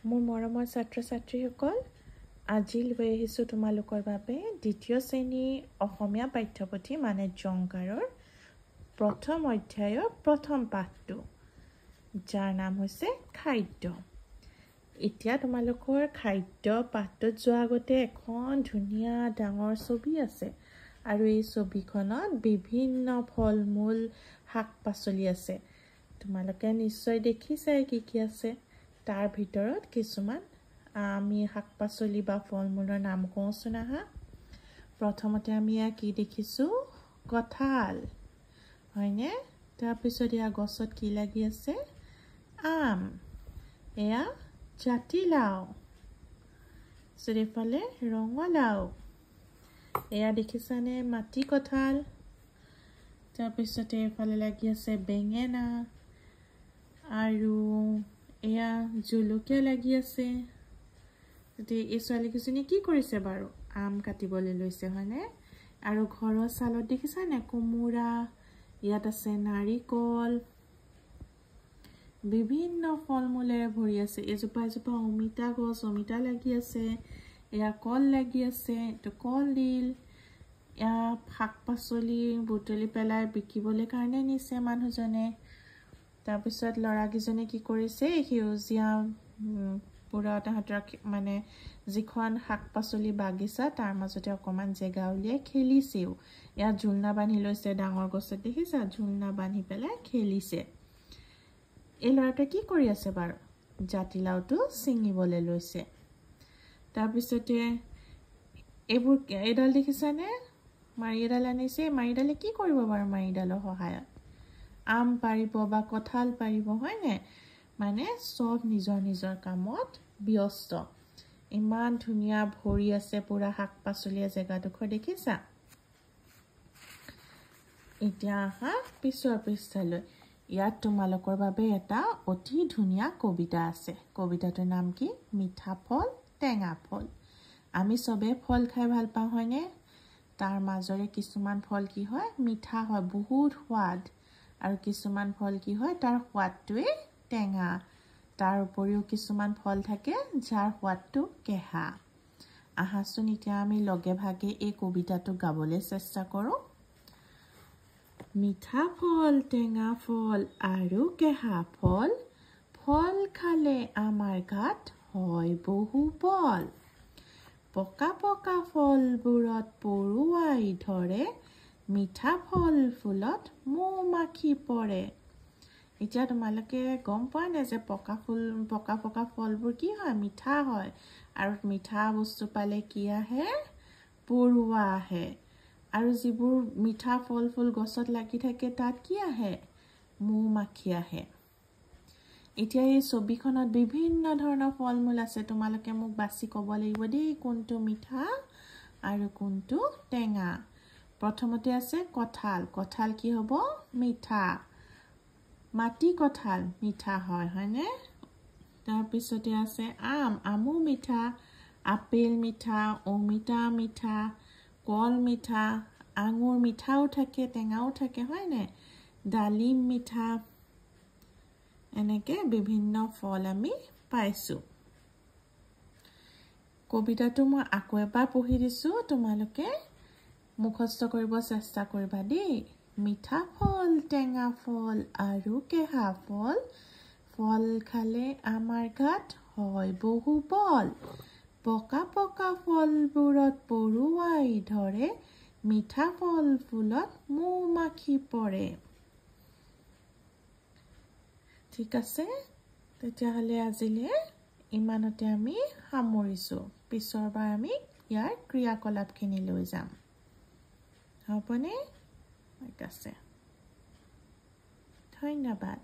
মোৰ মৰমৰ ছাত্ৰ-ছাত্ৰীসকল, আজি লৈ আহিছোঁ তোমালোকৰ বাবে দ্বিতীয় শ্ৰেণীৰ অসমীয়া পাঠ্যপুথি মানে জংকাৰৰ প্ৰথম অধ্যায়ৰ প্ৰথম পাঠটো, যাৰ নাম হৈছে খাদ্য। এতিয়া তোমালোকৰ খাদ্য পাঠটোত যোৱাৰ আগতে এখন ধুনীয়া ডাঙৰ ছবি আছে আৰু এই ছবিখনত বিভিন্ন ফল-মূল, শাক-পাচলি আছে। তোমালোকে নিশ্চয় দেখিছাই কি আছে। তাৰ ভিতৰত কিছুমান আমি শাক-পাচলি বা ফল-মূলৰ নাম কওঁচোন আহা। প্ৰথমতে আমি কি দেখিছোঁ? কঁঠাল, হয়নে? তাৰপিছত এয়া গছত কি লাগি আছে? আম। এয়া জাতিলাও। চাৰিওফালে ৰঙালাও। এয়া দেখিছানে? মাটি কঁঠাল। তাৰপিছতে এইফালে লাগি আছে বেঙেনা আৰু এয়া জলকীয়া লাগি আছে। এই ছোৱালীকেইজনী কি কৰিছে বাৰু? আম কাটিবলৈ লৈছে, হয়নে? আৰু ঘৰৰ চালত দেখিছানে? কোমোৰা, ইয়াত আছে নাৰিকল, বিভিন্ন ফল-মূলেৰে ভৰি আছে। এজোপা অমিতা গছ, অমিতা লাগি আছে। এয়া কল লাগি আছে, এইটো কলডিল। এয়া শাক-পাচলি বুটলি পেলাই বিকিবলৈ কাৰণে নিছে মানুহজনে। তাৰপিছত ল'ৰাকেইজনে কি কৰিছে? সেউজীয়া পুৰা তাহাঁতৰ মানে যিখন শাক-পাচলি বাগিচা তাৰ মাজতে অকণমান জেগা উলিয়াই খেলিছেও। ইয়াত ঝুলনা বান্ধি লৈছে, ডাঙৰ গছত দেখিছা? ঝুলনা বান্ধি পেলাই খেলিছে। এই ল'ৰাটোৱে কি কৰি আছে বাৰু? জাতিলাওটো ছিঙিবলৈ লৈছে। তাৰপিছতে এইডাল দেখিছানে? মাৰি এডাল আনিছে। মাৰিডালে কি কৰিব বাৰু? মাৰিডালৰ সহায়ত আম পাৰিব বা কঁঠাল পাৰিব, হয়নে? মানে চব নিজৰ নিজৰ কামত ব্যস্ত। ইমান ধুনীয়া ভৰি আছে পুৰা শাক-পাচলিয়ে জেগাডোখৰ, দেখিছা? এতিয়া আহা পিছৰ পৃষ্ঠালৈ। ইয়াত তোমালোকৰ বাবে এটা অতি ধুনীয়া কবিতা আছে। কবিতাটোৰ নাম কি? মিঠা ফল, টেঙা ফল। আমি চবে ফল খাই ভাল পাওঁ, হয়নে? তাৰ মাজৰে কিছুমান ফল কি হয়? মিঠা হয়, বহুত সোৱাদ। আৰু কিছুমান ফল কি হয়? তাৰ সোৱাদটোৱেই টেঙা। তাৰ উপৰিও কিছুমান ফল থাকে যাৰ সোৱাদটো কেঁহা। আহাচোন এতিয়া আমি লগে ভাগে এই কবিতাটো গাবলৈ চেষ্টা কৰোঁ। মিঠা ফল, টেঙা ফল আৰু কেঁহা ফল, ফল খালে আমাৰ গাত হয় বহু বল। পকা পকা ফলবোৰত পৰুৱাই ধৰে, মিঠা ফল ফুলত মৌ-মাখি পৰে। এতিয়া তোমালোকে গম পোৱা নাই যে পকা ফলবোৰ কি হয়? মিঠা হয়। আৰু মিঠা বস্তু পালে কি আহে? পৰুৱা আহে। আৰু যিবোৰ মিঠা ফল গছত লাগি থাকে তাত কি আহে? মৌ-মাখি আহে। এতিয়া এই ছবিখনত বিভিন্ন ধৰণৰ ফল-মূল আছে। তোমালোকে মোক বাছি ক'ব লাগিব দেই, কোনটো মিঠা আৰু কোনটো টেঙা। প্ৰথমতে আছে কঁঠাল। কঁঠাল কি হ'ব? মিঠা। মাটি কঁঠাল মিঠা হয়, হয়নে? তাৰপিছতে আছে আম। আমো মিঠা। আপেল মিঠা, অমিতা মিঠা, কল মিঠা, আঙুৰ মিঠাও থাকে, টেঙাও থাকে, হয়নে? ডালিম মিঠা। এনেকৈ বিভিন্ন ফল আমি পাইছোঁ। কবিতাটো মই আকৌ এবাৰ পঢ়ি দিছোঁ, তোমালোকে মুখস্থ কৰিব চেষ্টা কৰিবা দেই। মিঠা ফল, টেঙা ফল আৰু কেঁহা ফল, ফল খালে আমাৰ গাত হয় বহু বল। পকা পকা ফলবোৰত পৰুৱাই ধৰে, মিঠা ফল ফুলত মৌ-মাখি পৰে। ঠিক আছে, তেতিয়াহ'লে আজিলৈ ইমানতে আমি সামৰিছোঁ। পিছৰবাৰ আমি ইয়াৰ ক্ৰিয়াকলাপখিনি লৈ যাম, হ'বনে? ঠিক আছে, ধন্যবাদ।